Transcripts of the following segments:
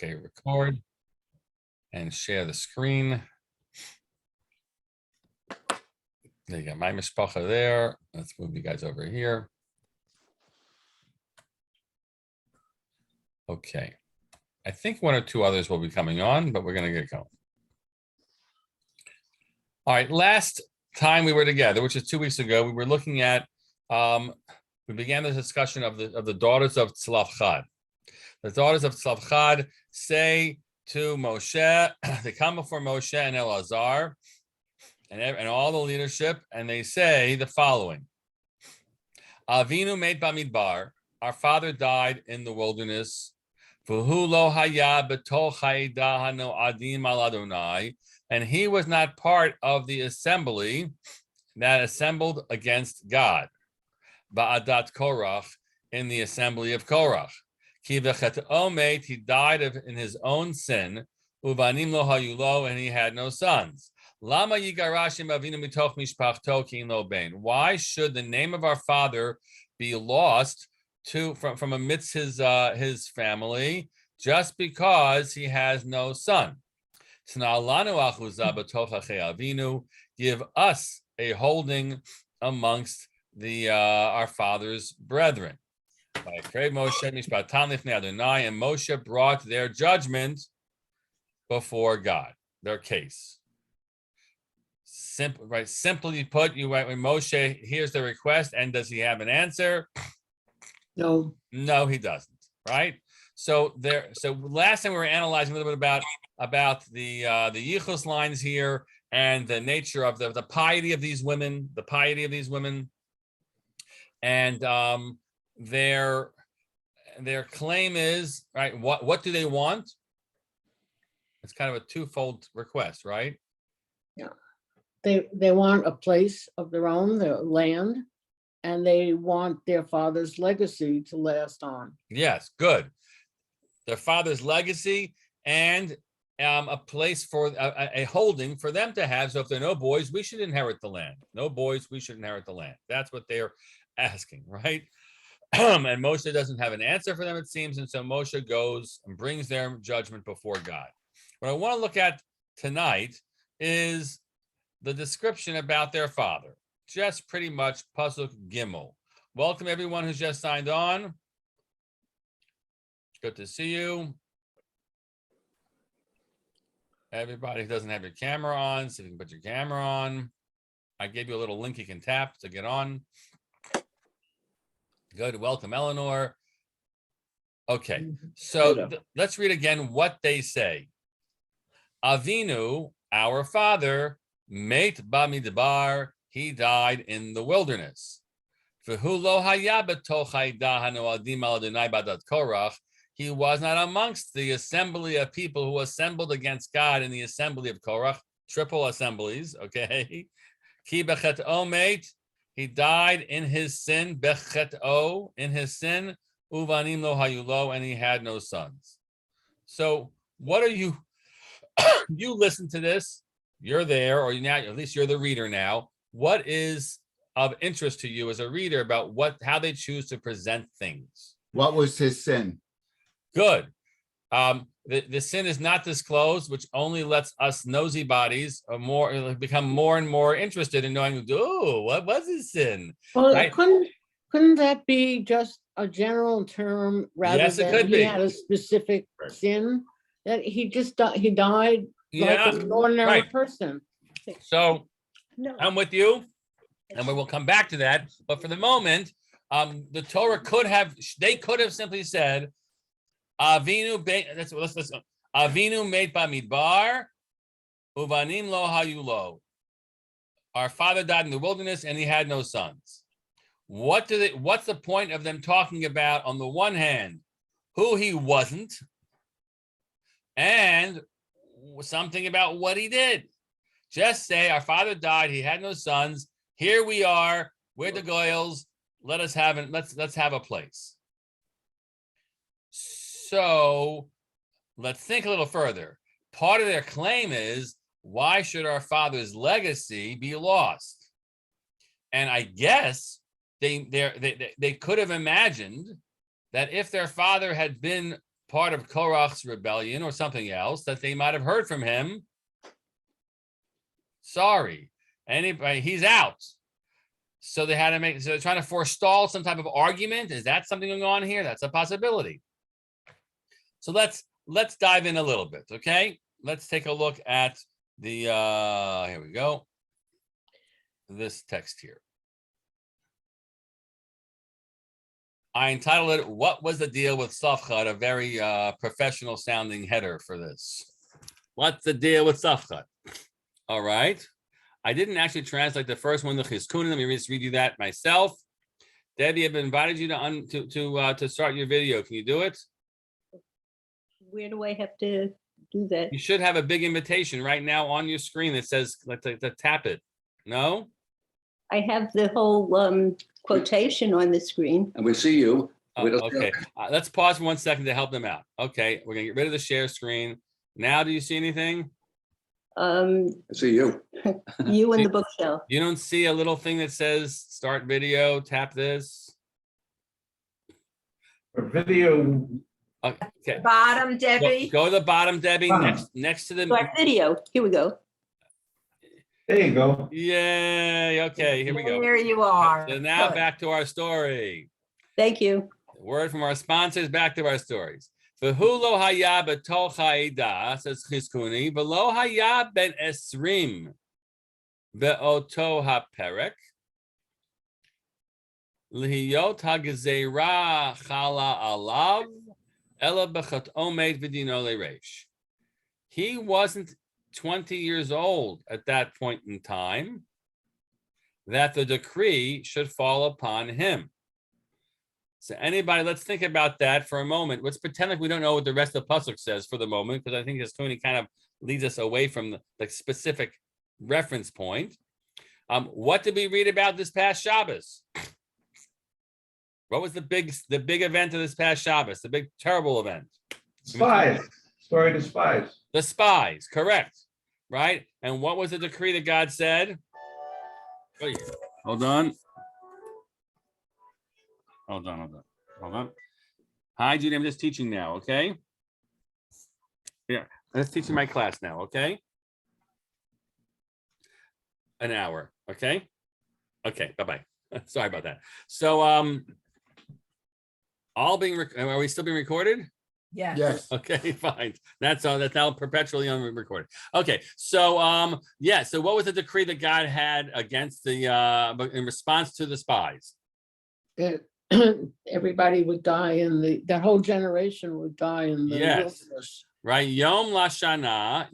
Okay, record and share the screen. There you go, my mishpacha there. Let's move you guys over here. Okay. I think one or two others will be coming on, but we're going to get going. All right, last time we were together, which is 2 weeks ago, we were looking at, we began the discussion of the daughters of Tzlofchod. The daughters of Tzlofchod say to Moshe, they come before Moshe and Elazar and all the leadership, and they say the following. Avinu made Bamidbar, our father died in the wilderness. V'hu lo haya b'toch ha'edah hano'adim al Adonai, and he was not part of the assembly that assembled against God. Ba'adat Korach, in the assembly of Korach. Ki v'chet'o meit, he died in his own sin. Uvanim lo hayulo, and he had no sons. Lama yigarashim avinu mitoch mishpachto ki lo bein. Why should the name of our father be lost from amidst his family just because he has no son? Give us a holding amongst our father's brethren. And Moshe brought their judgment before God, their case. Simply put, when Moshe hears the request, and does he have an answer? No. No, he doesn't. Right. So last time we were analyzing a little bit about the yichus lines here and the nature of the piety of these women, and their claim is, right, what do they want? It's kind of a twofold request, right? Yeah. They want a place of their own, their land, and they want their father's legacy to last on. Yes, good. Their father's legacy and a place for a holding for them to have. So if there are no boys, we should inherit the land. No boys, we should inherit the land. That's what they're asking, right? And Moshe doesn't have an answer for them, it seems. And so Moshe goes and brings their judgment before God. What I want to look at tonight is the description about their father. Just pretty much Pasuk Gimel. Welcome everyone who's just signed on. Good to see you. Everybody who doesn't have your camera on, see if you can put your camera on. I gave you a little link you can tap to get on. Good. Welcome, Eleanor. Okay, so let's read again what they say. Avinu, our father, meit bamidbar, he died in the wilderness. V'hu lo haya b'toch ha'edah hano'adim al Adonai ba'adat Korach. He was not amongst the assembly of people who assembled against God in the assembly of Korach, triple assemblies, okay? Ki b'chet'o meit, he died in his sin, b'chet'o, in his sin, uvanim lo hayulo, and he had no sons. So what are you, you listen to this, you're there, or now at least you're the reader now. What is of interest to you as a reader about how they choose to present things? What was his sin? Good. The sin is not disclosed, which only lets us nosy bodies become more and more interested in knowing, what was his sin? Well, right? couldn't that be just a general term rather than he had a specific sin? That he died like an ordinary person. So I'm with you, and we will come back to that. But for the moment, the Torah could have simply said, Avinu meit bamidbar, uvanim lo hayulo. Our father died in the wilderness, and he had no sons. What's the point of them talking about, on the one hand, who he wasn't, and something about what he did? Just say, our father died, he had no sons. Here we are, we're the goyals. Let's have a place. So let's think a little further. Part of their claim is, why should our father's legacy be lost? And I guess they could have imagined that if their father had been part of Korach's rebellion or something else that they might have heard from him. Sorry, anybody, he's out. So they had to make, so they're trying to forestall some type of argument. Is that something going on here? That's a possibility. So let's dive in a little bit, okay? Let's take a look at the, here we go. This text here. I entitled it, What Was the Deal with Tzlofchod? A very professional sounding header for this. What's the deal with Tzlofchod? All right. I didn't actually translate the first one, the Chizkunim. Let me just read you that myself. Debbie, I've invited you to start your video. Can you do it? Where do I have to do that? You should have a big invitation right now on your screen that says, let's tap it. No? I have the whole quotation on the screen. And we see you. Okay. Let's pause for 1 second to help them out. Okay. We're going to get rid of the share screen. Now, do you see anything? I see you. You and the bookshelf. You don't see a little thing that says start video, tap this? For video. Okay. Bottom, Debbie. Go to the bottom, Debbie, next to the Our video. Here we go. There you go. Yay. Okay, here we go. There you are. So now Good. back to our story. Thank you. Word from our sponsors, back to our stories. V'hu lo haya b'toch ha'eda, says Chizkuni, v'lo haya ben esrim be'oto ha'perek, lihiyot ha'gezeira chala alav, ela b'chat omed v'dino le'reish. He wasn't 20 years old at that point in time that the decree should fall upon him. So anybody, let's think about that for a moment. Let's pretend like we don't know what the rest of the pasuk says for the moment, because I think this Tony kind of leads us away from the specific reference point. What did we read about this past Shabbos? What was the big event of this past Shabbos? The big terrible event? Spies. Story to spies. The spies, correct, right? And what was the decree that God said? Oh, yeah. Hold on. Hi, Judy, I'm just teaching now, okay? Yeah, I'm just teaching my class now, okay? An hour, okay? Okay, bye-bye. Sorry about that. So, are we still being recorded? Yes. Okay, fine. That's now perpetually on recorded. Okay, so yeah. So what was the decree that God had against the in response to the spies? Everybody would die in the whole generation would die in the wilderness. Right. Yom Lashana,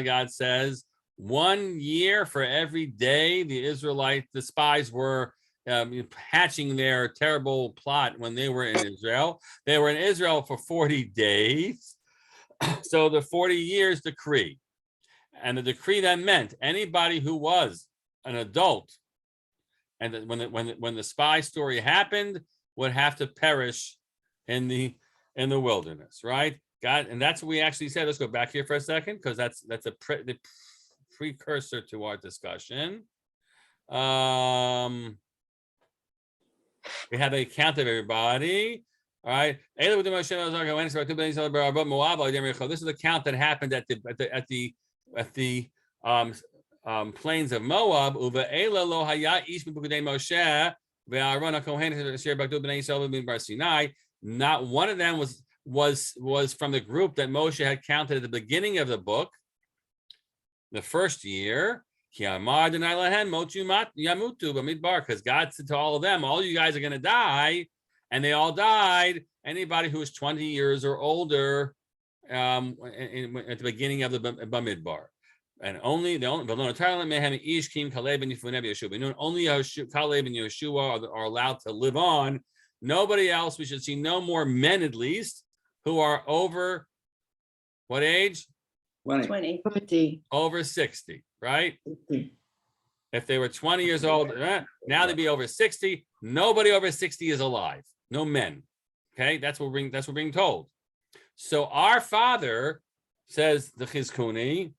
God says 1 year for every day the spies were hatching their terrible plot when they were in Israel. They were in Israel for 40 days. So the 40 years decree. And the decree that meant anybody who was an adult and when the spy story happened would have to perish in the wilderness, right? God, and that's what we actually said. Let's go back here for a second, because that's the precursor to our discussion. We have a count of everybody. All right. This is the count that happened at the plains of Moab. Not one of them was from the group that Moshe had counted at the beginning of the book, the first year. Because God said to all of them, all you guys are going to die, and they all died. Anybody who was 20 years or older at the beginning of the Bamidbar. And only Caleb and Yeshua are allowed to live on. Nobody else. We should see no more men, at least, who are over what age? 20. Over 60, right? If they were 20 years old, now they'd be over 60. Nobody over 60 is alive. No men. Okay, that's what we're being told. So our father, says the Chizkuni,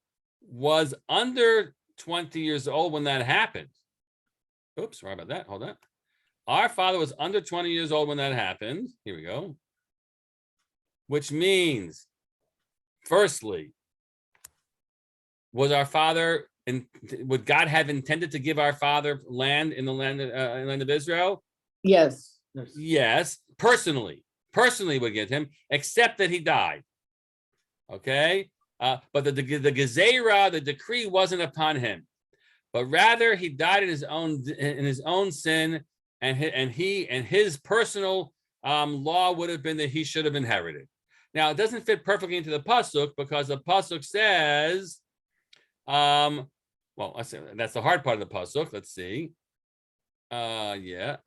was under 20 years old when that happened. Oops, sorry about that. Hold on. Our father was under 20 years old when that happened. Here we go. which means, firstly, would God have intended to give our father land in the land of Israel? Yes. Yes, personally would give him, except that he died. Okay, but the gezerah, the decree, wasn't upon him, but rather he died in his own sin, and his personal law would have been that he should have inherited. Now it doesn't fit perfectly into the pasuk, because the pasuk says, well, that's the hard part of the pasuk. Let's see. Yeah.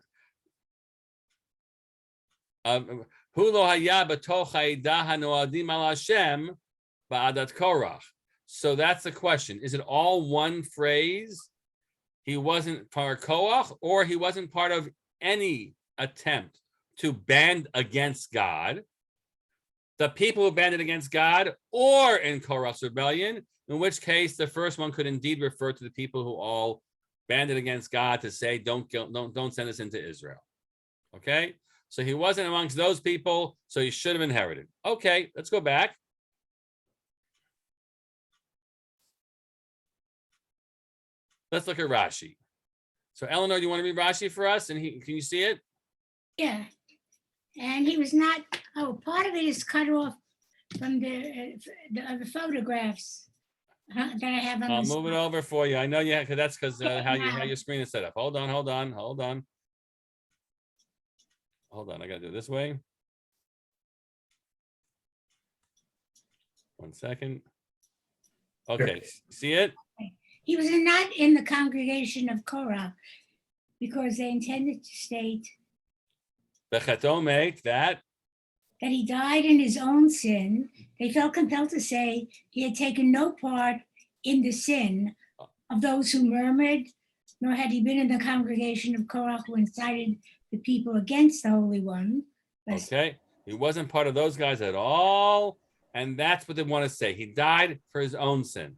So that's the question. Is it all one phrase? He wasn't part of Koach, or he wasn't part of any attempt to band against God. The people who banded against God, or in Korach's rebellion, in which case the first one could indeed refer to the people who all banded against God to say, don't send us into Israel. Okay? So he wasn't amongst those people, so he should have inherited. Okay, let's go back. Let's look at Rashi. So Eleanor, do you want to read Rashi for us? And can you see it? Yeah. And he was not, part of it is cut off from the photographs that I have on I'll the move it over for you. I know you have, because that's how your screen is set up. Hold on. Hold on, I gotta do it this way. 1 second. Okay, see it? He was not in the congregation of Korah because they intended to state that he died in his own sin. They felt compelled to say he had taken no part in the sin of those who murmured, nor had he been in the congregation of Korah who incited the people against the Holy One. Okay, he wasn't part of those guys at all, and that's what they want to say. He died for his own sin,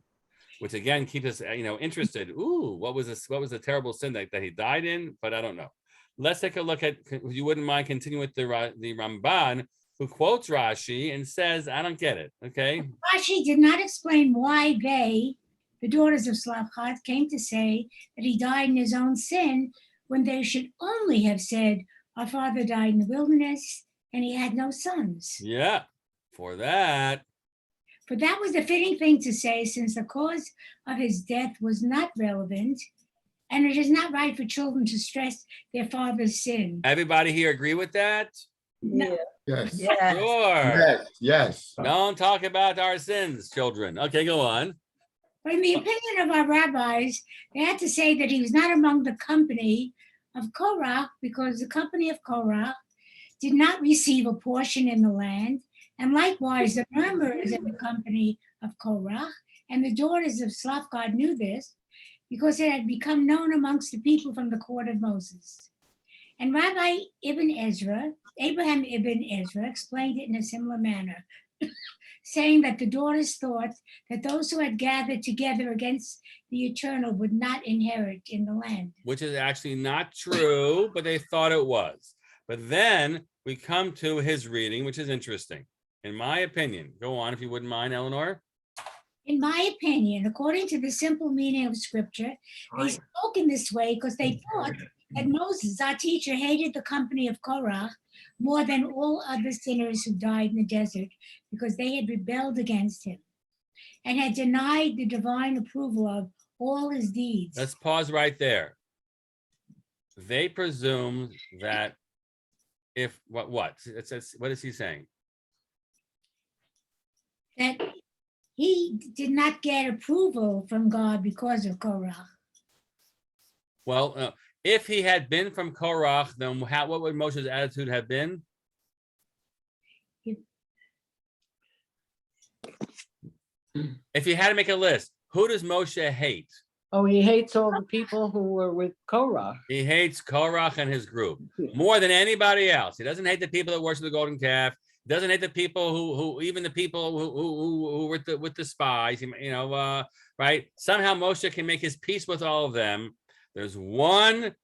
which again keeps us, interested. Ooh, what was this? What was the terrible sin that he died in? But I don't know. Let's take a look at, if you wouldn't mind, continue with the Ramban, who quotes Rashi and says, I don't get it. Okay. Rashi did not explain why they, the daughters of Tzlofchod, came to say that he died in his own sin when they should only have said, our father died in the wilderness and he had no sons. Yeah, for that. For that was the fitting thing to say, since the cause of his death was not relevant, and it is not right for children to stress their father's sin. Everybody here agree with that? No. Yes. Yes. Sure. Yes. Don't talk about our sins, children. Okay, go on. But in the opinion of our rabbis, they had to say that he was not among the company of Korah because the company of Korah did not receive a portion in the land. And likewise, the murmurers in the company of Korah and the daughters of Tzlofchod knew this because it had become known amongst the people from the court of Moses. And Rabbi Abraham ibn Ezra, explained it in a similar manner, saying that the daughters thought that those who had gathered together against the Eternal would not inherit in the land. Which is actually not true, but they thought it was. But then we come to his reading, which is interesting. In my opinion, go on if you wouldn't mind, Eleanor. In my opinion, according to the simple meaning of scripture, they spoke in this way because they thought that Moses, our teacher, hated the company of Korah more than all other sinners who died in the desert because they had rebelled against him and had denied the divine approval of all his deeds. Let's pause right there. They presume that if, what is he saying? That he did not get approval from God because of Korah. Well, if he had been from Korach, then what would Moshe's attitude have been? If you had to make a list, who does Moshe hate? Oh, he hates all the people who were with Korah. He hates Korach and his group more than anybody else. He doesn't hate the people that worship the golden calf. He doesn't hate the people who even the people who were with the spies. Right? Somehow Moshe can make his peace with all of them. There's one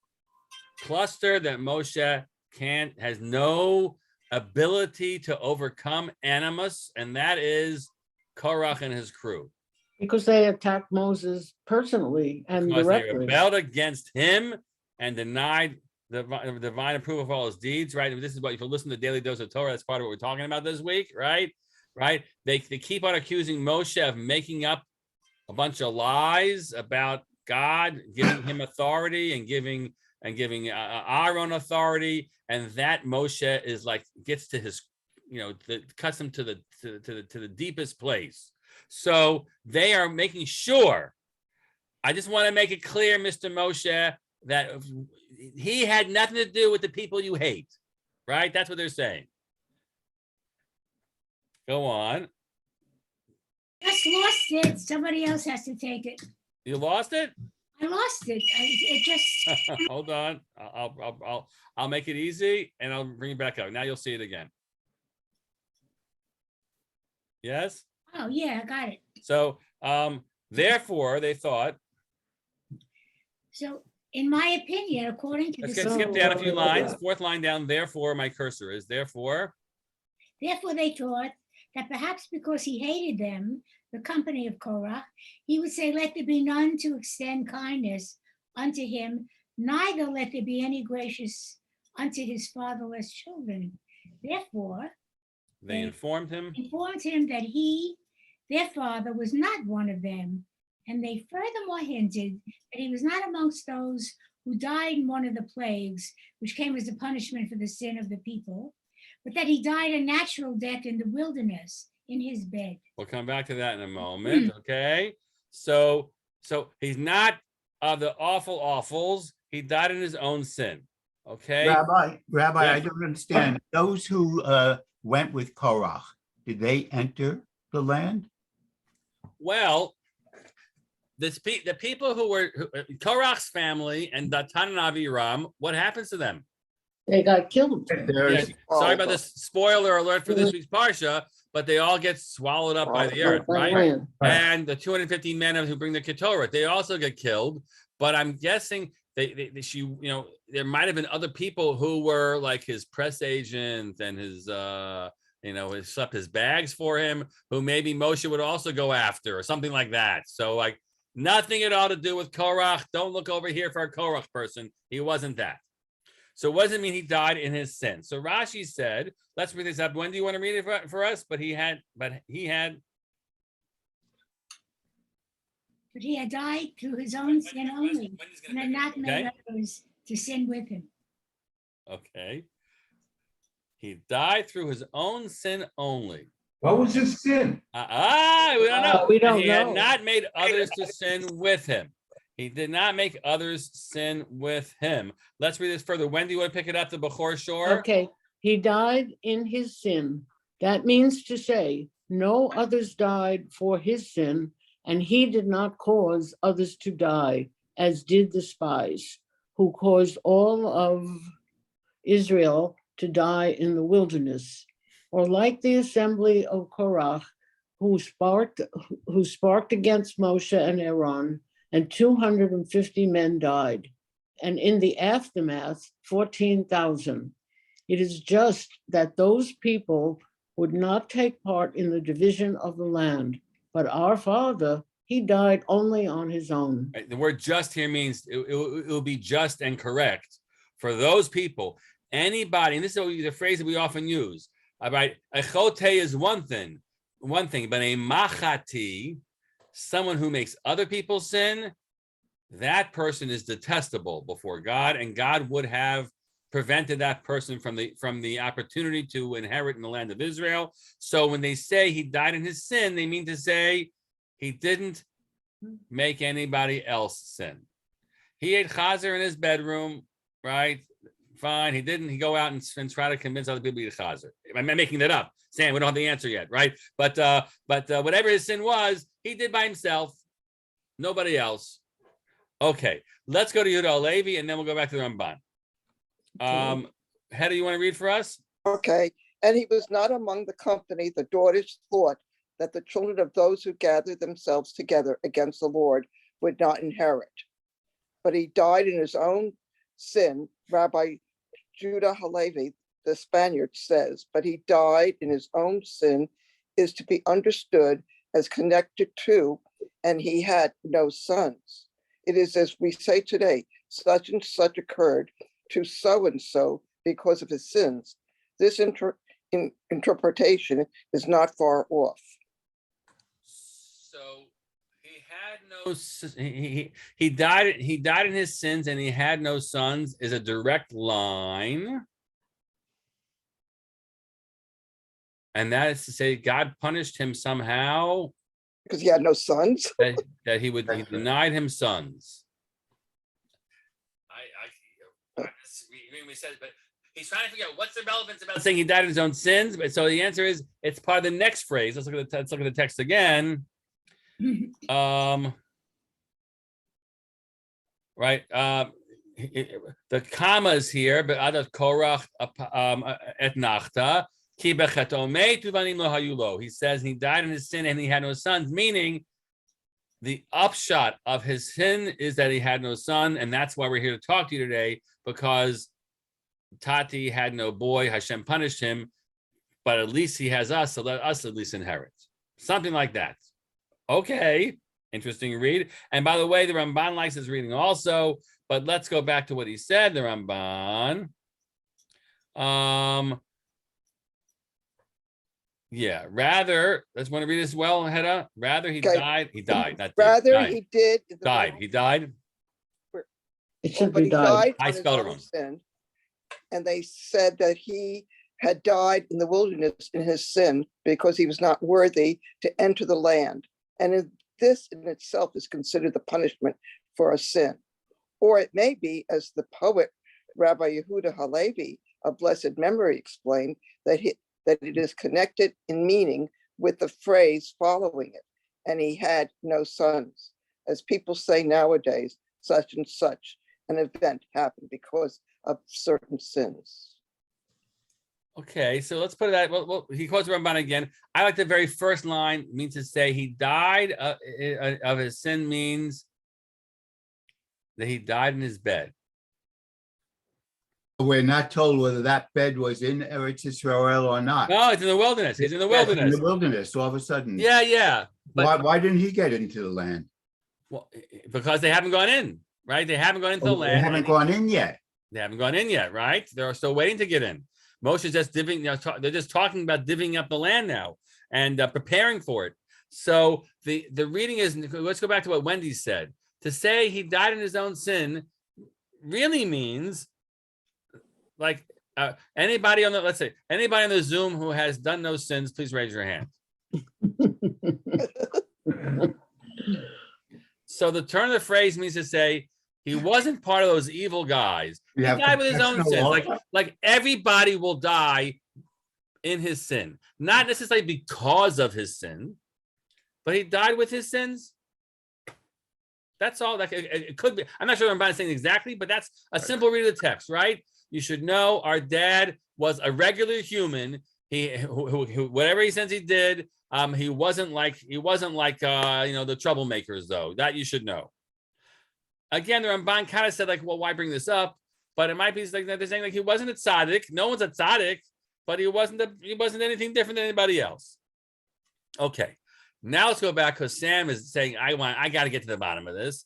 cluster that Moshe has no ability to overcome animus, and that is Korach and his crew. Because they attacked Moses personally and Because they directly. rebelled against him and denied the divine approval of all his deeds, right? And this is what, if you listen to Daily Dose of Torah, that's part of what we're talking about this week, right? Right? They keep on accusing Moshe of making up a bunch of lies about God, giving him authority and giving Aaron authority, and that Moshe is like gets to his, cuts him to the deepest place. So they are making sure. I just want to make it clear, Mr. Moshe, that he had nothing to do with the people you hate, right? That's what they're saying. Go on. Just lost it. Somebody else has to take it. You lost it? I lost it. It just. Hold on. I'll make it easy and I'll bring it back up. Now you'll see it again. Yes? Oh, yeah, I got it. So, therefore, they thought. So, in my opinion, according to Let's the. skip down a few lines. Fourth line down. Therefore, my cursor is therefore. Therefore, they thought that perhaps because he hated them, the company of Korah, he would say, let there be none to extend kindness unto him, neither let there be any gracious unto his fatherless children. Therefore, they informed him that he, their father, was not one of them. And they furthermore hinted that he was not amongst those who died in one of the plagues, which came as a punishment for the sin of the people, but that he died a natural death in the wilderness in his bed. We'll come back to that in a moment. Okay. So he's not the awfuls. He died in his own sin. Okay. Rabbi, Yeah. I don't understand. Those who went with Korach, did they enter the land? Well, the people who were Korach's family and Datan and Aviram, what happens to them? They got killed. Yeah, sorry about this spoiler alert for this week's Parsha, but they all get swallowed up by the earth, right? And the 250 men who bring the Ketorah, they also get killed. But I'm guessing there might have been other people who were like his press agent and his he slept his bags for him, who maybe Moshe would also go after or something like that. So like nothing at all to do with Korach. Don't look over here for a Korach person. He wasn't that. So what does it mean he died in his sin? So Rashi said, let's read this up. When do you want to read it for us? But he had died through his own sin only, and had not made others to sin with him. Okay. He died through his own sin only. What was his sin? We don't know. We don't He know. had not made others to sin with him. He did not make others sin with him. Let's read this further. Wendy, you want to pick it up to Bechor Shor? Okay, he died in his sin. That means to say, no others died for his sin, and he did not cause others to die, as did the spies, who caused all of Israel to die in the wilderness. Or like the assembly of Korach, who sparked against Moshe and Aaron, and 250 men died. And in the aftermath, 14,000. It is just that those people would not take part in the division of the land. But our father, he died only on his own. The word just here means it will be just and correct for those people. Anybody, and this is the phrase that we often use, right? A chote is one thing, but a machati, someone who makes other people sin, that person is detestable before God, and God would have prevented that person from the opportunity to inherit in the land of Israel. So when they say he died in his sin, they mean to say he didn't make anybody else sin. He ate chazer in his bedroom, right? Fine. He didn't. He go out and try to convince other people to eat chazer. I'm making that up, saying we don't have the answer yet, right? But whatever his sin was, he did by himself, nobody else. Okay, let's go to Yehuda Levi, and then we'll go back to the Ramban. Hedda, you want to read for us? Okay. And he was not among the company. The daughters thought that the children of those who gathered themselves together against the Lord would not inherit. But he died in his own sin. Rabbi Judah Halevi, the Spaniard says, but he died in his own sin, is to be understood as connected to, and he had no sons. It is as we say today, such and such occurred to so and so because of his sins. This interpretation is not far off. So he had no he died in his sins and he had no sons is a direct line. And that is to say God punished him somehow Because he had no sons. that he denied him sons. We said, but he's trying to figure out what's the relevance about saying he died in his own sins. But so the answer is it's part of the next phrase. Let's look at the text again. Right. The comma is here, but other Korach et nachta. He says he died in his sin and he had no sons, meaning the upshot of his sin is that he had no son, and that's why we're here to talk to you today, because Tati had no boy, Hashem punished him, but at least he has us, so let us at least inherit. Something like that. Okay, interesting read. And by the way, the Ramban likes his reading also, but let's go back to what he said, the Ramban. Yeah, rather, let's want to read this well, Hedda. Rather, he died, not Rather, died. he did. He died. It should But be he died. died I on his spelled it own wrong. sin. And they said that he had died in the wilderness in his sin because he was not worthy to enter the land. And this in itself is considered the punishment for a sin. Or it may be, as the poet Rabbi Yehuda Halevi of blessed memory explained, that it is connected in meaning with the phrase following it. And he had no sons. As people say nowadays, such and such an event happened because of certain sins. Okay, so let's put it that. Well, he quotes Ramban again. I like the very first line, means to say he died of his sin, means that he died in his bed. We're not told whether that bed was in Eretz Israel or not. No, it's in the wilderness. He's in the Yes, wilderness. in the wilderness, all of a sudden. Yeah. But, Why didn't he get into the land? well, because they haven't gone in, right? They haven't gone into the land. They haven't gone in yet. They haven't gone in yet, right? They're still waiting to get in. Moshe's just they're just talking about divvying up the land now and preparing for it. So the reading is, let's go back to what Wendy said. To say he died in his own sin really means, like, anybody on the Zoom who has done no sins, please raise your hand. So the turn of the phrase means to say he wasn't part of those evil guys. He died with his own sins. Like everybody will die in his sin, not necessarily because of his sin, but he died with his sins. That's all. Like it could be. I'm not sure what I'm saying exactly, but that's a simple read of the text, right? You should know our dad was a regular human. Who whatever he says he did, he wasn't like the troublemakers though. That you should know. Again, the Ramban kind of said like, well, why bring this up? But it might be like they're saying like he wasn't a tzaddik. No one's a tzaddik, but he wasn't anything different than anybody else. Okay, now let's go back because Sam is saying I got to get to the bottom of this.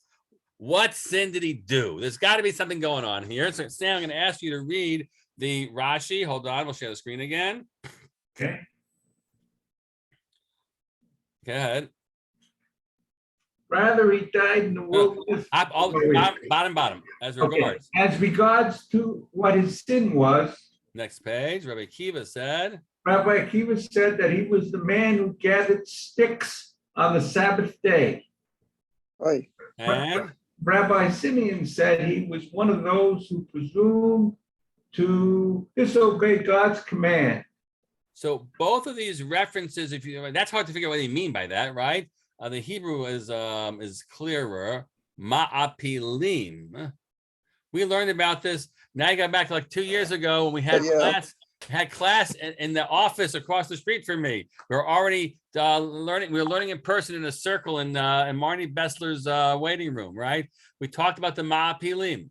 What sin did he do? There's got to be something going on here. So Sam, I'm going to ask you to read the Rashi. Hold on, we'll share the screen again. Okay. Go ahead. Rather, he died in the wilderness. Bottom, as regards. Okay. As regards to what his sin was, Next page, Rabbi Akiva said. Rabbi Akiva said that he was the man who gathered sticks on the Sabbath day. Right. And Rabbi Simeon said he was one of those who presumed to disobey God's command. so both of these references, that's hard to figure out what they mean by that, right? The Hebrew is clearer. Ma'apilim. We learned about this. Now you got back like 2 years ago when we had class in the office across the street from me. We were already learning. We were learning in person in a circle in Marnie Bessler's waiting room, right? We talked about the Ma'apilim.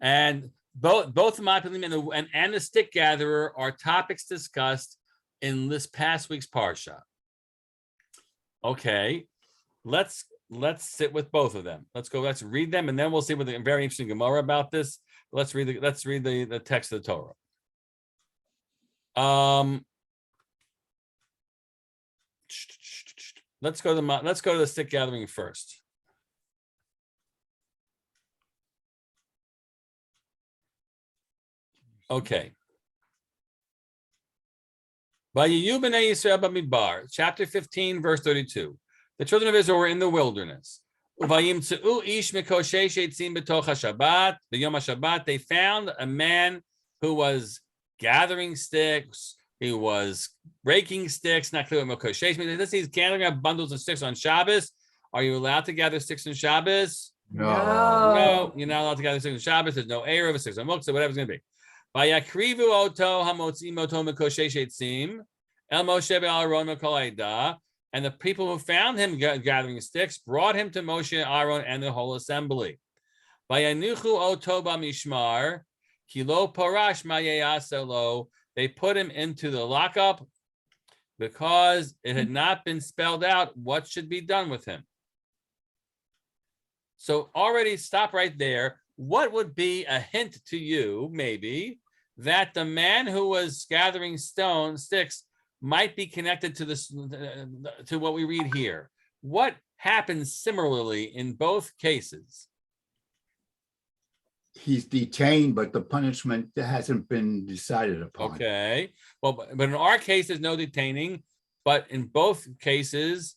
And both the Mapilim and the stick gatherer are topics discussed in this past week's parsha. Okay, let's sit with both of them. Let's read them, and then we'll see with a very interesting Gemara about this. Let's read the text of the Torah. Let's go to the stick gathering first. Okay. Vayiyu b'nei Yisrael b'midbar, chapter 15, verse 32. The children of Israel were in the wilderness. Uvayimtzeu ish mikoshesh etzim b'toch haShabbat, b'yom haShabbat. They found a man who was gathering sticks. He was breaking sticks. Not clear what mikoshesh means. This he's gathering up bundles of sticks on Shabbos. Are you allowed to gather sticks on Shabbos? No, you're not allowed to gather sticks on Shabbos. There's no eruv, sticks on muktzah, whatever it's going to be. Vayakrivu oto hamotzim oto mikoshesh etzim el Moshe ve'Aaron v'kol ha'edah. And the people who found him gathering sticks brought him to Moshe, Aaron, and the whole assembly. Vayanuchu oto b'mishmar kilo parash ma'yeyaselo. They put him into the lockup because it had not been spelled out what should be done with him. So already stop right there. What would be a hint to you, maybe, that the man who was gathering sticks might be connected to this, to what we read here? What happens similarly in both cases? He's detained, but the punishment hasn't been decided upon. Okay. Well, but in our case, there's no detaining. But in both cases,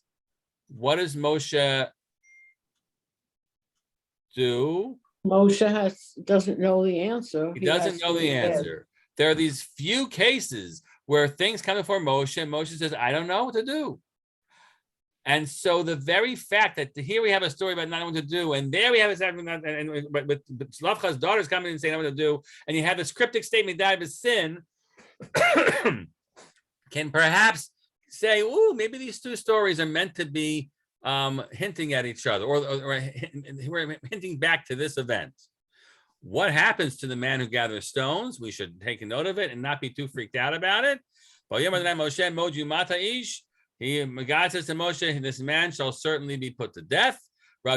what does Moshe do? Moshe doesn't know the answer. He doesn't know the answer. There are these few cases where things come before Moshe, and Moshe says, I don't know what to do. And so the very fact that here we have a story about not knowing what to do, and there we have with Tzlofchod's daughters coming and saying not what to do, and you have this cryptic statement, that of sin, can perhaps say, oh, maybe these two stories are meant to be hinting at each other, or we're hinting back to this event. What happens to the man who gathers stones? We should take a note of it and not be too freaked out about it. God says to Moshe, this man shall certainly be put to death. The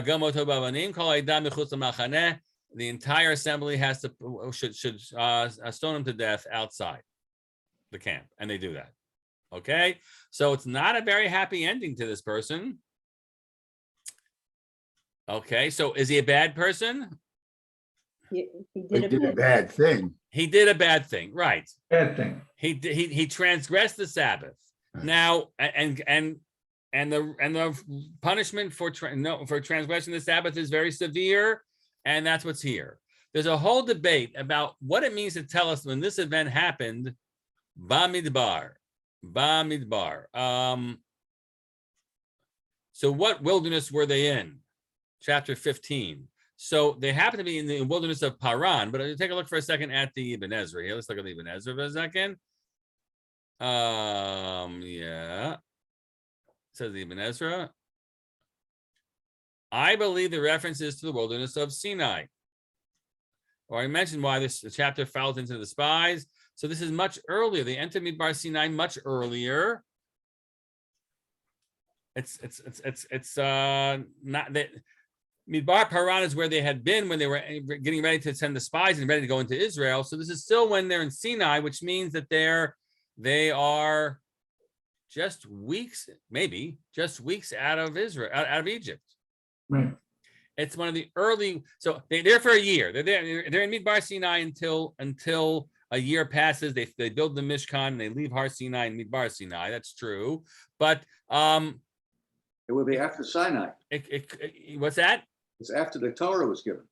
entire assembly should stone him to death outside the camp, and they do that. Okay, so it's not a very happy ending to this person. Okay, so is he a bad person? He did a bad thing. He did a bad thing, right? Bad thing. He transgressed the Sabbath. Now, and the punishment for transgressing the Sabbath is very severe, and that's what's here. There's a whole debate about what it means to tell us when this event happened. Bamidbar. So what wilderness were they in? Chapter 15. So they happen to be in the wilderness of Paran, but take a look for a second at the Ibn Ezra here. Let's look at the Ibn Ezra for a second. Yeah. It says the Ibn Ezra. I believe the reference is to the wilderness of Sinai. Or I mentioned why this chapter fell into the spies. So this is much earlier. They entered Midbar Sinai much earlier. It's not that. Midbar Paran is where they had been when they were getting ready to send the spies and ready to go into Israel. So this is still when they're in Sinai, which means that they are just weeks, maybe just weeks out of Israel, out of Egypt. Right. It's one of the early. So they're there for a year. They're in Midbar Sinai until a year passes. They build the Mishkan and they leave Har Sinai and Midbar Sinai. That's true, but It will be after Sinai. What's that? It's after the Torah was given.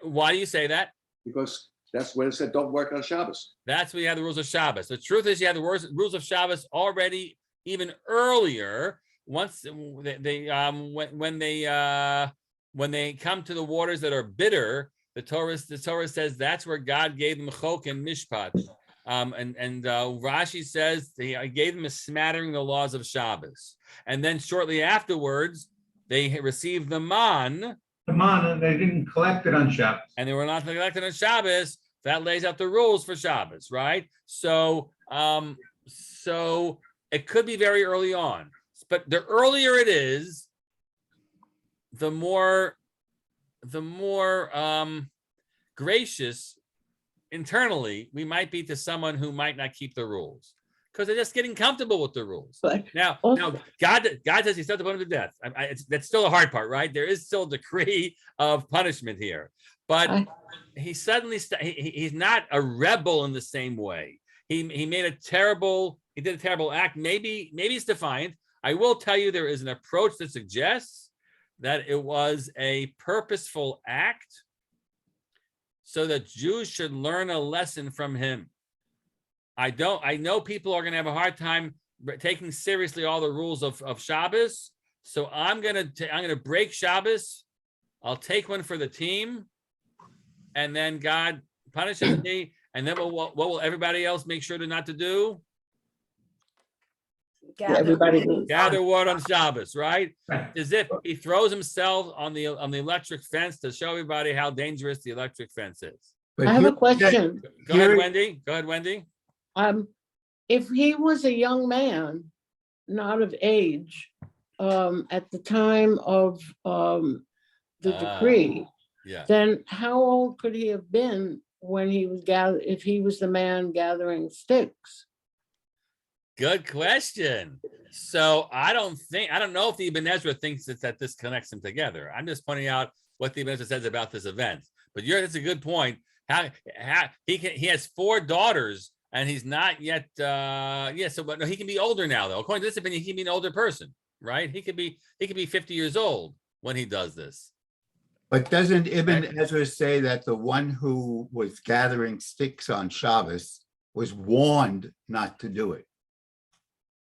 Why do you say that? Because that's where it said don't work on Shabbos. That's where you have the rules of Shabbos. The truth is you have the rules of Shabbos already even earlier. Once when they come to the waters that are bitter, the Torah says that's where God gave them chok and mishpat. And Rashi says he gave them a smattering of the laws of Shabbos. And then shortly afterwards, they received the man. And they didn't collect it on Shabbos. And they were not collected on Shabbos. that lays out the rules for Shabbos, right? So it could be very early on, but the earlier it is, the more gracious internally we might be to someone who might not keep the rules, because they're just getting comfortable with the rules. But Now, God says he's still to put him to death. That's still the hard part, right? There is still a decree of punishment here, but he suddenly he's not a rebel in the same way. He did a terrible act. Maybe it's defiant. I will tell you, there is an approach that suggests that it was a purposeful act so that Jews should learn a lesson from him. I know people are going to have a hard time taking seriously all the rules of Shabbos. So I'm going to break Shabbos. I'll take one for the team, and then God punishes me. And then what will everybody else make sure not to do? everybody needs. Gather wood on Shabbos, right? As if he throws himself on the electric fence to show everybody how dangerous the electric fence is. I have a question. Go ahead, Wendy. Go ahead, Wendy. If he was a young man, not of age, at the time of the decree, Yeah. then how old could he have been when he was if he was the man gathering sticks? Good question. So I don't know if the Ibn Ezra thinks that this connects them together. I'm just pointing out what the Ibn Ezra says about this event. But that's a good point. How he has 4 daughters and he's not yet but no, he can be older now though. According to this opinion, he can be an older person, right? He could be 50 years old when he does this. But doesn't Ibn Ezra say that the one who was gathering sticks on Shabbos was warned not to do it,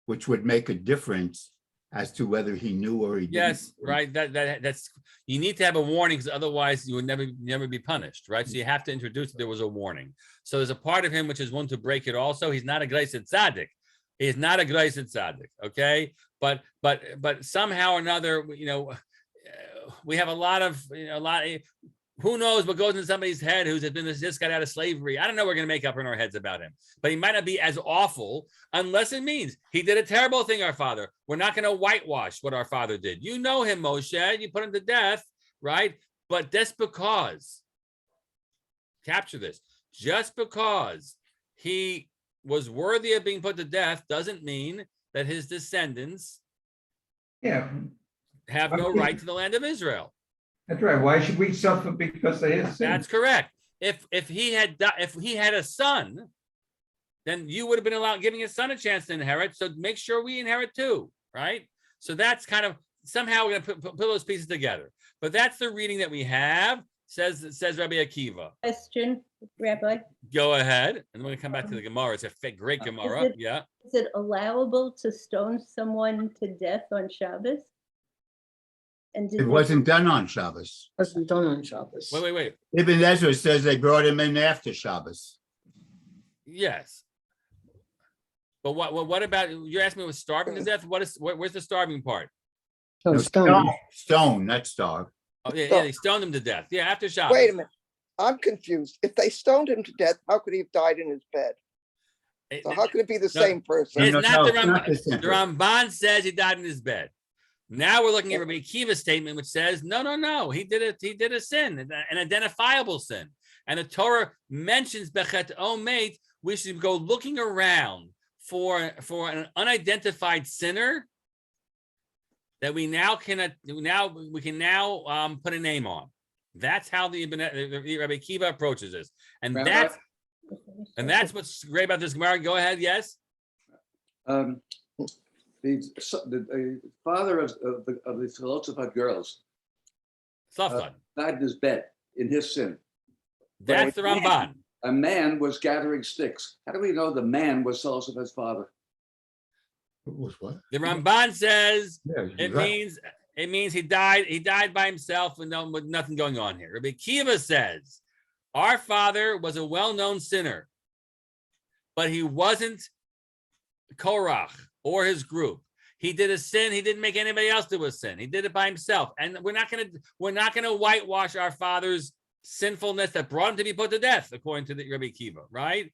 which would make a difference as to whether he knew or he didn't? Yes, right. That's you need to have a warning, because otherwise you would never be punished, right? So you have to introduce that there was a warning. So there's a part of him which is one to break it also. He's not a Greiset Tzaddik. He's not a Greiset Tzaddik, okay? But somehow or another, we have a lot of who knows what goes in somebody's head who's just got out of slavery. I don't know what we're going to make up in our heads about him, but he might not be as awful unless it means he did a terrible thing, our father. We're not going to whitewash what our father did. You know him, Moshe. You put him to death, right? But just because, capture this, just because he was worthy of being put to death doesn't mean that his descendants have no right to the land of Israel. That's right. Why should we suffer because of his sin? That's correct. If he had a son, then you would have been giving his son a chance to inherit. So make sure we inherit too, right? So that's kind of somehow we're going to put those pieces together. But that's the reading that we have. Says Rabbi Akiva. Question, Rabbi. Go ahead, and we're going to come back to the Gemara. It's a great Gemara. Yeah. Is it allowable to stone someone to death on Shabbos? And It wasn't done on Shabbos. Wasn't done on Shabbos. Wait. Ibn Ezra says they brought him in after Shabbos. Yes. But what about, you're asking me was starving to death? Where's the starving part? So No, stone. Stone, not starve. Oh, yeah, they stoned him to death. Yeah, after Shabbos. Wait a minute. I'm confused. If they stoned him to death, how could he have died in his bed? So how could it be the same person? It's No, not the it's Ramban. not the same The Ramban says he died in his bed. Now we're looking at Rabbi Akiva's statement, which says, no, he did a sin, an identifiable sin. And the Torah mentions Bechet Omet, we should go looking around for an unidentified sinner that we can now put a name on. That's how the Rabbi Akiva approaches this, and that's what's great about this Gemara. Go ahead, yes. The father of the Tzlofchod girls Tzlofchod. died in his bed in his sin. That's the Ramban. A man was gathering sticks. How do we know the man was Tzlofchod's father? Was what? The Ramban says Yeah, it right. means he died by himself with nothing going on here. Rabbi Akiva says our father was a well-known sinner, but he wasn't Korach or his group. He did a sin. He didn't make anybody else do a sin. He did it by himself. And we're not gonna whitewash our father's sinfulness that brought him to be put to death, according to the Rabbi Akiva, right?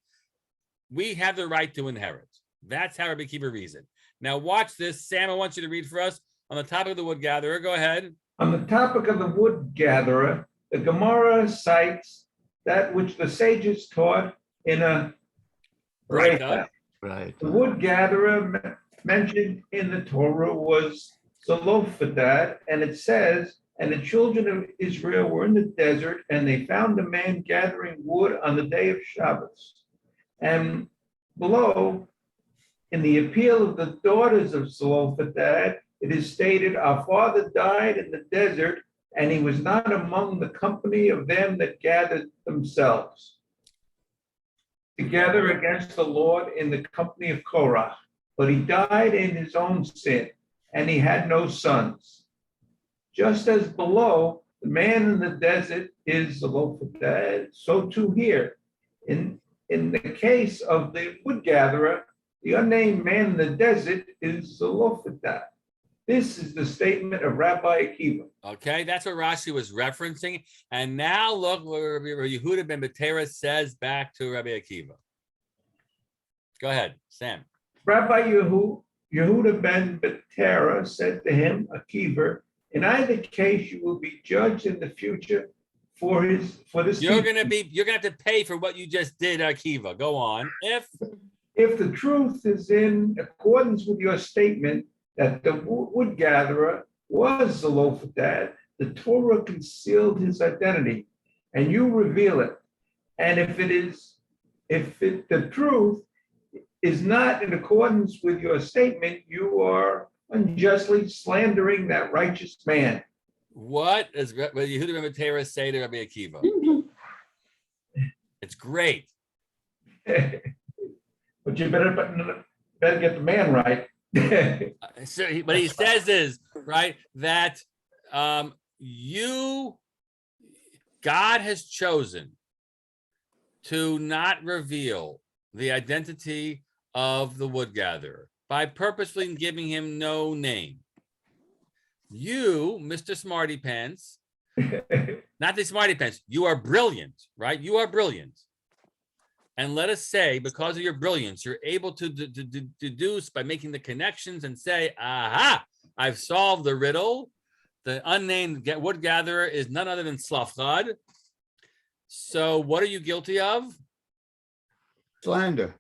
We have the right to inherit. That's how Rabbi Akiva reasoned. Now watch this. Sam, I want you to read for us on the topic of the wood gatherer. Go ahead. On the topic of the wood gatherer, the Gemara cites that which the sages taught in a Right. Right. The wood gatherer mentioned in the Torah was Tzlofchod, and it says, and the children of Israel were in the desert, and they found a man gathering wood on the day of Shabbos. And below, in the appeal of the daughters of Tzlofchod, it is stated, our father died in the desert, and he was not among the company of them that gathered themselves together against the Lord in the company of Korah, but he died in his own sin, and he had no sons. Just as below, the man in the desert is Tzlofchod, so too here. In the case of the wood gatherer, the unnamed man in the desert is Tzlofchod. This is the statement of Rabbi Akiva. Okay, that's what Rashi was referencing. And now look what Rabbi Yehuda ben Betera says back to Rabbi Akiva. Go ahead, Sam. Rabbi Yehuda ben Betera said to him, Akiva, in either case you will be judged in the future for this. You're gonna have to pay for what you just did, Akiva. Go on. If the truth is in accordance with your statement that the wood gatherer was Tzlofchod, the Torah concealed his identity, and you reveal it. And if the truth is not in accordance with your statement, you are unjustly slandering that righteous man. What does Yehuda ben Betera say to Rabbi Akiva? It's great. But you better get the man right. So what he says is, right, that God has chosen to not reveal the identity of the wood gatherer by purposely giving him no name. You, Mr. Smarty Pants, not the Smarty Pants, you are brilliant, right? You are brilliant. And let us say, because of your brilliance, you're able to deduce by making the connections and say, aha, I've solved the riddle. The unnamed wood gatherer is none other than Tzlofchod. So what are you guilty of? Slander.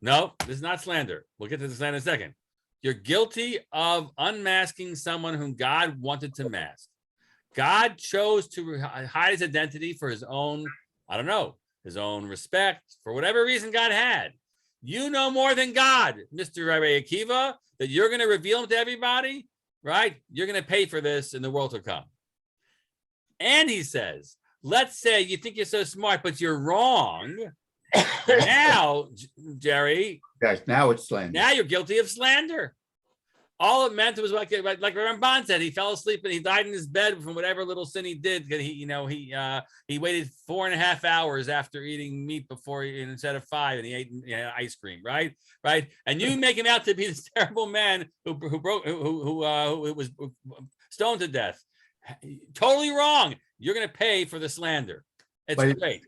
No, this is not slander. We'll get to the slander in a second. You're guilty of unmasking someone whom God wanted to mask. God chose to hide his identity for his own, I don't know, his own respect, for whatever reason God had. You know more than God, Mr. Rabbi Akiva, that you're going to reveal him to everybody, right? You're going to pay for this in the world to come. And he says, let's say you think you're so smart, but you're wrong. Now, Jerry. Yes, now it's slander. Now you're guilty of slander. All it meant was like Ramban said, he fell asleep and he died in his bed from whatever little sin he did. He waited 4.5 hours after eating meat instead of 5, and he ate ice cream, right? And you make him out to be this terrible man who was stoned to death. Totally wrong. You're going to pay for the slander. It's great.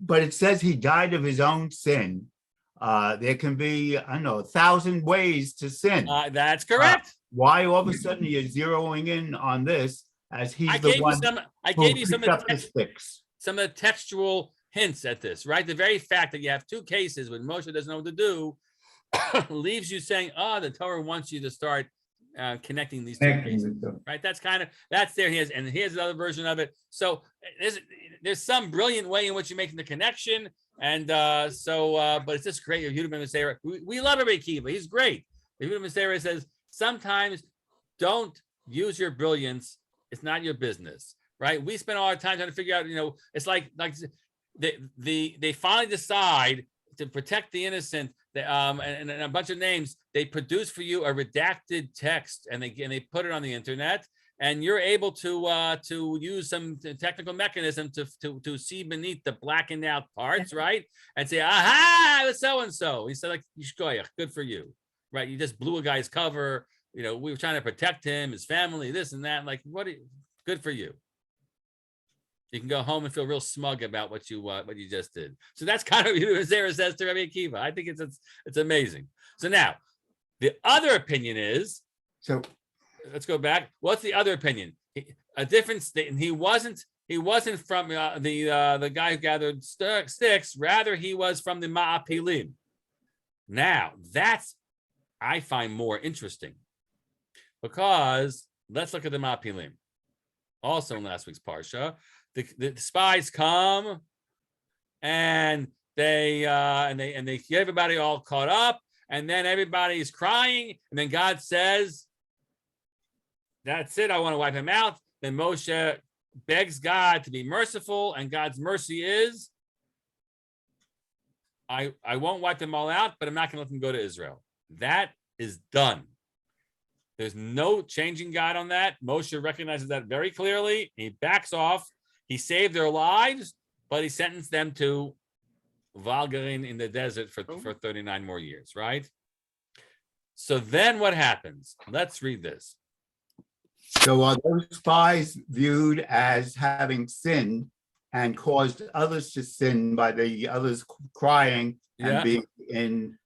But it says he died of his own sin. There can be, 1,000 ways to sin. That's correct. Why all of a sudden you're zeroing in on this as he's the one I gave you some of the sticks. Some of the textual hints at this, right? The very fact that you have 2 cases when Moshe doesn't know what to do leaves you saying, the Torah wants you to start connecting these 2 cases, right? That's there. And here's another version of it. So there's some brilliant way in which you're making the connection. And but it's just great. Yehuda ben Betera, we love Rabbi Akiva. He's great. Yehuda ben Betera says, sometimes don't use your brilliance. It's not your business, right? We spend all our time trying to figure out, it's like they finally decide to protect the innocent. And a bunch of names, they produce for you a redacted text and they put it on the internet. And you're able to use some technical mechanism to see beneath the blackened out parts, right? And say, aha, it was so-and-so. He said, like, good for you, right? You just blew a guy's cover. We were trying to protect him, his family, this and that. Like, good for you. You can go home and feel real smug about what you just did. So that's kind of what Zara says to Rabbi Akiva. I think it's amazing. So now, the other opinion is, So let's go back. What's the other opinion? A different state. He wasn't from the guy who gathered sticks. Rather, he was from the Ma'apilim. Now, that's, I find more interesting, because let's look at the Ma'apilim. Also in last week's Parsha, the spies come and they get everybody all caught up, and then everybody's crying, and then God says, that's it, I want to wipe him out. Then Moshe begs God to be merciful, and God's mercy is, I won't wipe them all out, but I'm not going to let them go to Israel. That is done. There's no changing God on that. Moshe recognizes that very clearly. He backs off. He saved their lives, but he sentenced them to Valgarin in the desert for 39 more years, right? So then what happens? Let's read this. So are those spies viewed as having sinned and caused others to sin by the others crying and being in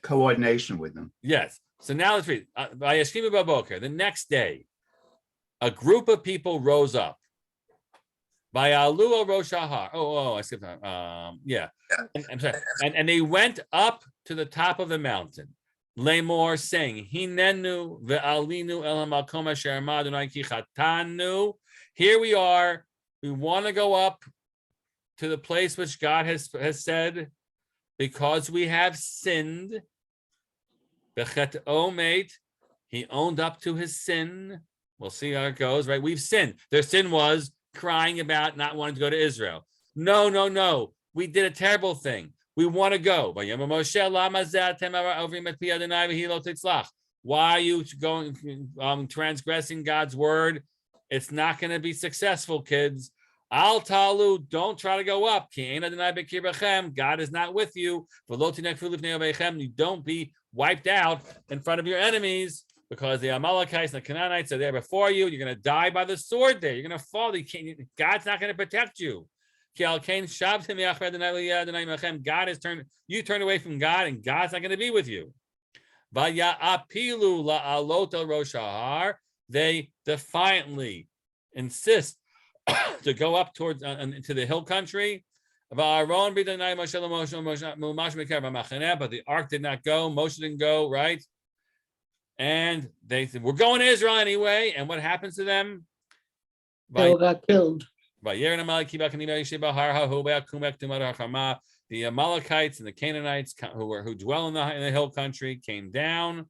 coordination with them? Yes. So now let's read. The next day, a group of people rose up. By Alua Roshahar. I skipped that. I'm sorry. And they went up to the top of the mountain. Lemor saying, Hinenu ve'alinu el hamakom asher amad Adonai ki chatanu. Here we are. We want to go up to the place which God has said, because we have sinned. Bechet omet. He owned up to his sin. We'll see how it goes, right? We've sinned. Their sin was crying about not wanting to go to Israel. No. We did a terrible thing. We want to go. Why are you going transgressing God's word? It's not going to be successful, kids. Al talu, don't try to go up. God is not with you. You don't be wiped out in front of your enemies, because the Amalekites and the Canaanites are there before you. You're going to die by the sword there. You're going to fall. God's not going to protect you. God has turned away from God, and God's not going to be with you. They defiantly insist to go up towards into the hill country. But the ark did not go. Moshe didn't go, right? And they said, we're going to Israel anyway. And what happens to them? They all got killed. The Amalekites and the Canaanites who dwell in the hill country came down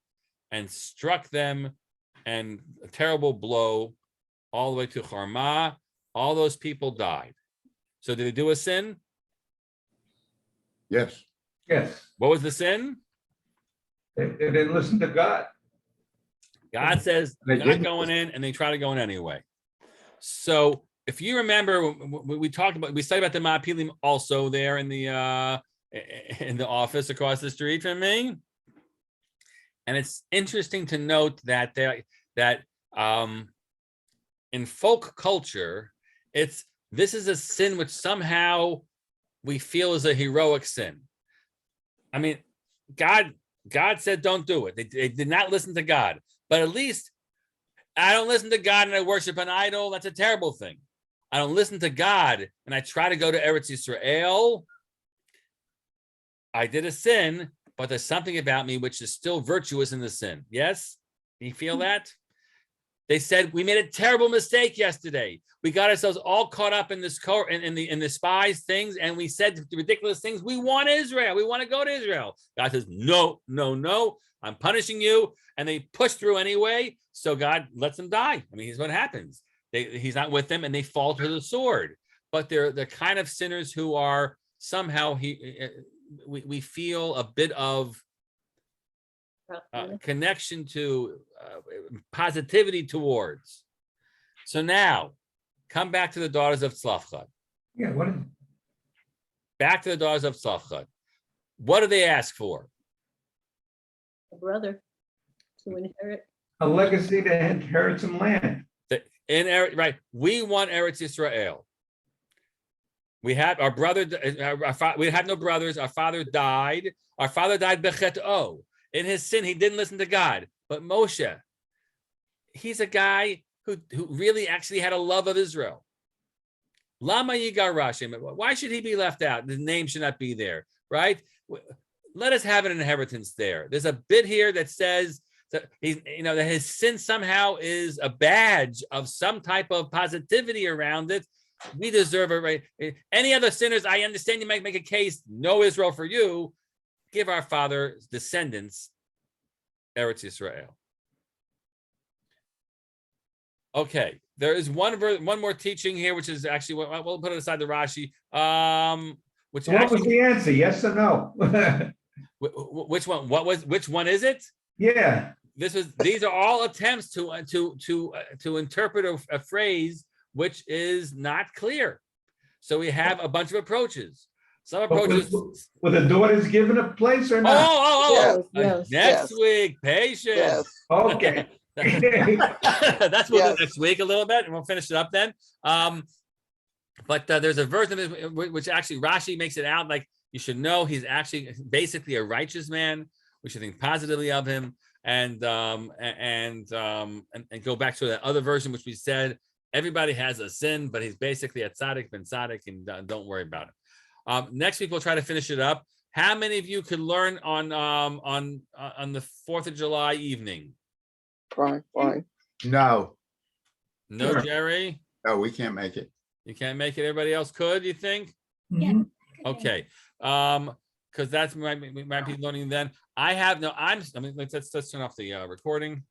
and struck them, and a terrible blow all the way to Harmah. All those people died. So did they do a sin? Yes. What was the sin? They didn't listen to God. God says they're not going in, and they try to go in anyway. So if you remember, we studied about the Ma'apilim also there in the office across the street from me. And it's interesting to note that in folk culture, this is a sin which somehow we feel is a heroic sin. I mean, God said don't do it. They did not listen to God. But at least I don't listen to God and I worship an idol. That's a terrible thing. I don't listen to God and I try to go to Eretz Yisrael. I did a sin, but there's something about me which is still virtuous in the sin. Yes? Do you feel that? They said we made a terrible mistake yesterday. We got ourselves all caught up in this in the spies things, and we said ridiculous things. We want Israel. We want to go to Israel. God says, no. I'm punishing you, and they push through anyway. So God lets them die. I mean, here's what happens. He's not with them, and they fall to the sword. But they're the kind of sinners who are somehow we feel a bit of connection to positivity towards. So now, come back to the daughters of Tzlofchod. Yeah, Back to the daughters of Tzlofchod. What do they ask for? A brother to inherit. a legacy to inherit some land. Right. We want Eretz Yisrael. We had our brother, we had no brothers. Our father died. Our father died bechet'o. In his sin, he didn't listen to God. But Moshe, he's a guy who really actually had a love of Israel. Lama yigar Rashim. Why should he be left out? The name should not be there, right? Let us have an inheritance there. There's a bit here that says that that his sin somehow is a badge of some type of positivity around it. We deserve it, right? Any other sinners, I understand you might make a case, no Israel for you. Give our father's descendants Eretz Yisrael. Okay, there is one more teaching here, which is actually, we'll put it aside the Rashi. Which What was the answer? Yes or no? Which one? Which one is it? Yeah. These are all attempts to interpret a phrase which is not clear. So we have a bunch of approaches. Some approaches. Were the daughters given a place or not? Next week, patience. Yes. Okay. That's what next week a little bit, and we'll finish it up then. But there's a version of it which actually Rashi makes it out like you should know he's actually basically a righteous man. We should think positively of him, and go back to that other version which we said everybody has a sin, but he's basically a tzaddik ben tzaddik, and don't worry about it. Next week we'll try to finish it up. How many of you could learn on the 4th of July evening? Fine. No, No, Sure. Jerry? no, we can't make it. You can't make it. Everybody else could, you think? Mhm. Okay. Because we might be learning then. Let's turn off the recording.